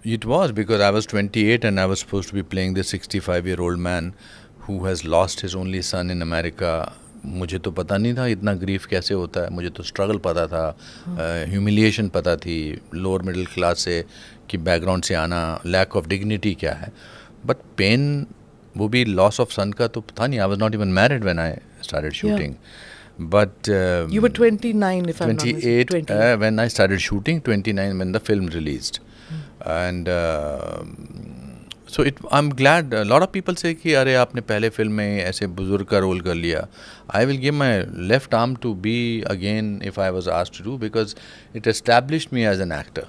It was because I was 28 and I was supposed to be playing this 65-year-old man who has lost his only son in America. मुझे तो पता नहीं था इतना grief कैसे होता है, मुझे तो स्ट्रगल पता था, ह्यूमिलिएशन पता थी लोअर मिडिल क्लास से कि बैकग्राउंड से आना, लैक ऑफ डिग्निटी क्या है, बट पेन वो भी लॉस ऑफ सन का तो था नहीं. I was not even married when I started shooting. But You were 29, if I'm not mistaken. 28 when I started shooting, 29 when the film released. And so I'm glad. A lot of people say कि अरे आपने पहले film में ऐसे बुजुर्ग का role कर लिया. I will give my left arm to be again if I was asked to do, because it established me as an actor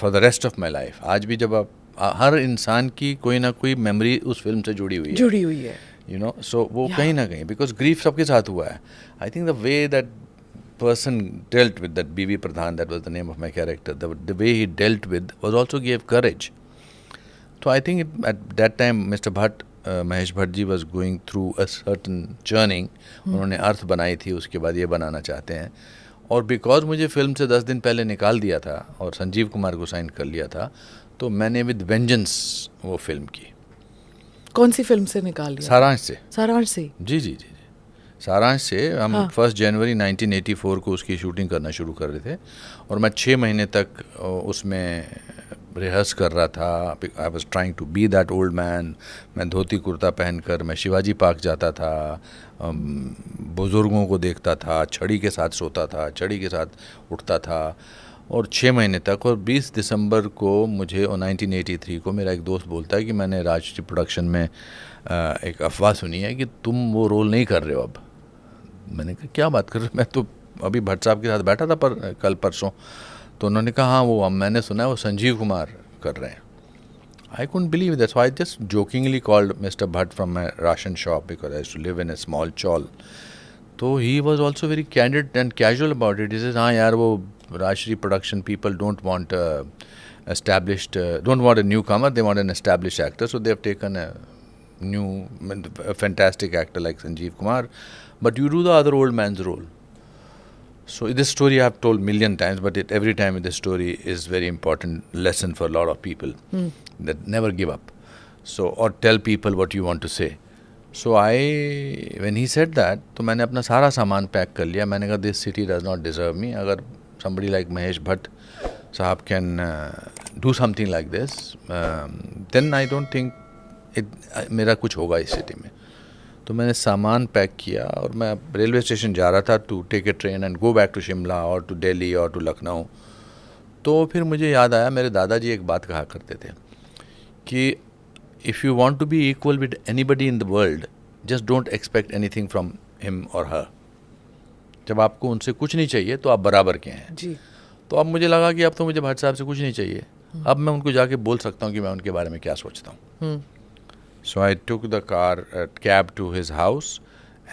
for the rest of my life. आज भी जब आप हर इंसान की कोई ना कोई मेमोरी उस फिल्म से जुड़ी हुई है. You know, so वो कहीं ना कहीं, because grief सबके साथ हुआ है. I think the way that person dealt with that B.V. Pradhan, that was the name of my character, the way he dealt with was also gave courage. So I think at that time Mr. Bhatt, Mahesh Bhatt ji was going through a certain churning. उन्होंने अर्थ बनाई थी, उसके बाद ये बनाना चाहते हैं. और because मुझे फिल्म से 10 दिन पहले निकाल दिया था और संजीव कुमार को साइन कर लिया था, तो मैंने विद वेंजेंस वो फिल्म की. कौन सी फिल्म से निकाल लिया? सारांश से. सारांश से? जी. सारांश से हम 1 जनवरी 1984 को उसकी शूटिंग करना शुरू कर रहे थे और मैं 6 महीने तक उसमें रिहर्स कर रहा था. I was trying to be that old man. मैं धोती कुर्ता पहनकर मैं शिवाजी पार्क जाता था, बुज़ुर्गों को देखता था, छड़ी के साथ सोता था, छड़ी के साथ उठता था, और 6 महीने तक. और 20 दिसंबर को मुझे 1983 को मेरा एक दोस्त बोलता है कि मैंने राजश्री प्रोडक्शन में एक अफवाह सुनी है कि तुम वो रोल नहीं कर रहे हो अब. मैंने कहा क्या बात कर रहे हो, मैं तो अभी भट्ट साहब के साथ बैठा था कल परसों. तो उन्होंने कहा हाँ वो मैंने सुना है वो संजीव कुमार कर रहे हैं. I couldn't believe that, so I just jokingly called Mr. Bhatt from my ration shop because I used to live in a small chawl. So he was also very candid and casual about it. He says, हाँ यार वो Rajshri production people don't want don't want a newcomer, they want an established actor. So they have taken a fantastic actor like Sanjeev Kumar, but you do the other old man's role. So this story I have told million times, but every time this story is very important lesson for a lot of people that never give up. So or tell people what you want to say. So when he said that, तो मैंने अपना सारा सामान pack कर लिया. मैंने कहा this city does not deserve me. अगर somebody like Mahesh Bhatt साहब can do something like this, then I don't think मेरा कुछ होगा इस सिटी में. तो मैंने सामान पैक किया और मैं रेलवे स्टेशन जा रहा था to take a train and go back to Shimla और टू दिल्ली और टू लखनऊ. तो फिर मुझे याद आया मेरे दादाजी एक बात कहा करते थे कि if you want to be equal with anybody in the world, just don't expect anything from him और हर. जब आपको उनसे कुछ नहीं चाहिए तो आप बराबर के हैं जी. तो अब मुझे लगा कि अब तो मुझे भट्ट साहब से कुछ नहीं चाहिए, अब मैं उनको जाके बोल सकता हूँ कि मैं उनके बारे में क्या सोचता हूँ. So I took the cab to his house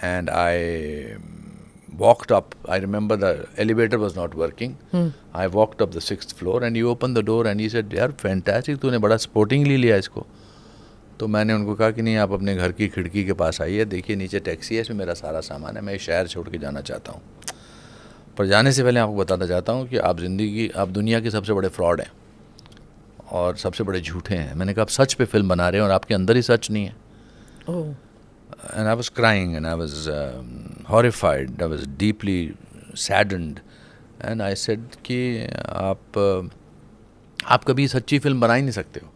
and I walked up. I remember the elevator was not working. I walked up the 6th floor and he opened the door and he said, यार fantastic, तूने बड़ा sportingly लिया इसको. तो मैंने उनको कहा कि नहीं, आप अपने घर की खिड़की के पास आइए, देखिए नीचे टैक्सी है, इसमें मेरा सारा सामान है, मैं शहर छोड़ के जाना चाहता हूँ. पर जाने से पहले आपको बताना चाहता हूँ कि आप दुनिया के सबसे बड़े फ्रॉड हैं और सबसे बड़े झूठे हैं. मैंने कहा आप सच पे फिल्म बना रहे हैं और आपके अंदर ही सच नहीं है. And I was crying and I was horrified, I was deeply saddened and I said कि आप कभी सच्ची फिल्म बना ही नहीं सकते हो.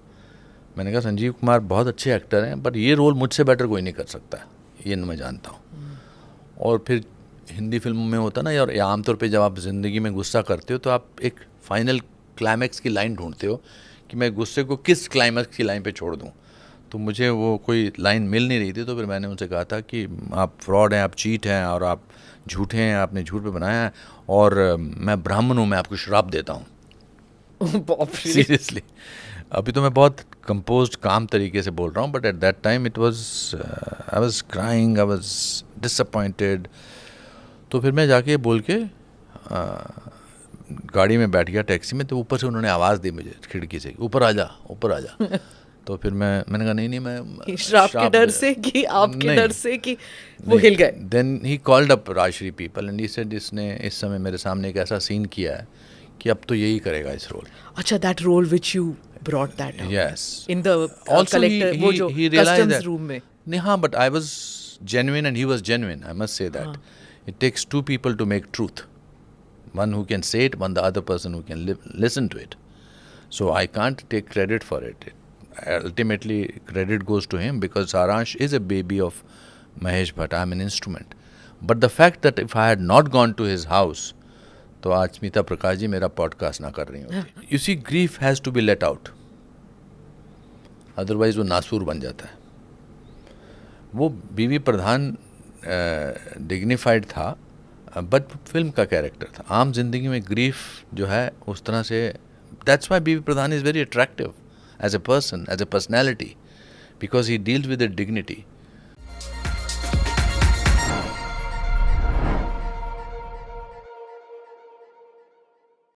मैंने कहा संजीव कुमार बहुत अच्छे एक्टर हैं पर ये रोल मुझसे बेटर कोई नहीं कर सकता, ये मैं जानता हूँ. और फिर हिंदी फिल्मों में होता ना यार, आमतौर पे जब आप ज़िंदगी में गुस्सा करते हो तो आप एक फाइनल क्लाइमैक्स की लाइन ढूंढते हो कि मैं गुस्से को किस क्लाइमैक्स की लाइन पे छोड़ दूं. तो मुझे वो कोई लाइन मिल नहीं रही थी. तो फिर मैंने उनसे कहा था कि आप फ्रॉड हैं, आप चीट हैं और आप झूठे हैं, आपने झूठ पे बनाया है और मैं ब्राह्मण हूँ, मैं आपको श्राप देता हूँ. सीरियसली. अभी तो मैं बहुत कंपोज्ड काम तरीके से बोल रहा हूँ, but at that time it was I was crying, I was disappointed. तो फिर मैं जाके बोल के गाड़ी में बैठ गया टैक्सी में. तो ऊपर से उन्होंने आवाज़ दी मुझे खिड़की से, ऊपर आ जा, ऊपर आ जा. तो फिर मैंने कहा नहीं मैं श्राप के डर से कि आपके डर से कि वो हिल गए. Then he called up Rajshri people and he said इसने इस समय मेरे सामने एक ऐसा सीन किया है कि अब तो यही करेगा इस रोल. अच्छा, that role which you brought that out. Yes. In the Also collector, वो जो he realized customs that. room में. नहीं, हाँ, but I was genuine and he was genuine. I must say that. It takes two people to make truth. One who can say it, one the other person who can listen to it. So I can't take credit for it. Ultimately, credit goes to him because Saransh is a baby of Mahesh Bhatt. I'm an instrument. But the fact that if I had not gone to his house, तो आज स्मिता प्रकाश जी मेरा podcast ना कर रही होती. You see, grief has to be let out. Otherwise वो नासूर बन जाता है. वो बीवी प्रधान डिग्निफाइड था, बट फिल्म का कैरेक्टर था. आम जिंदगी में ग्रीफ जो है उस तरह से, that's why B V Pradhan is very attractive as a person, as a personality, because he deals with a dignity.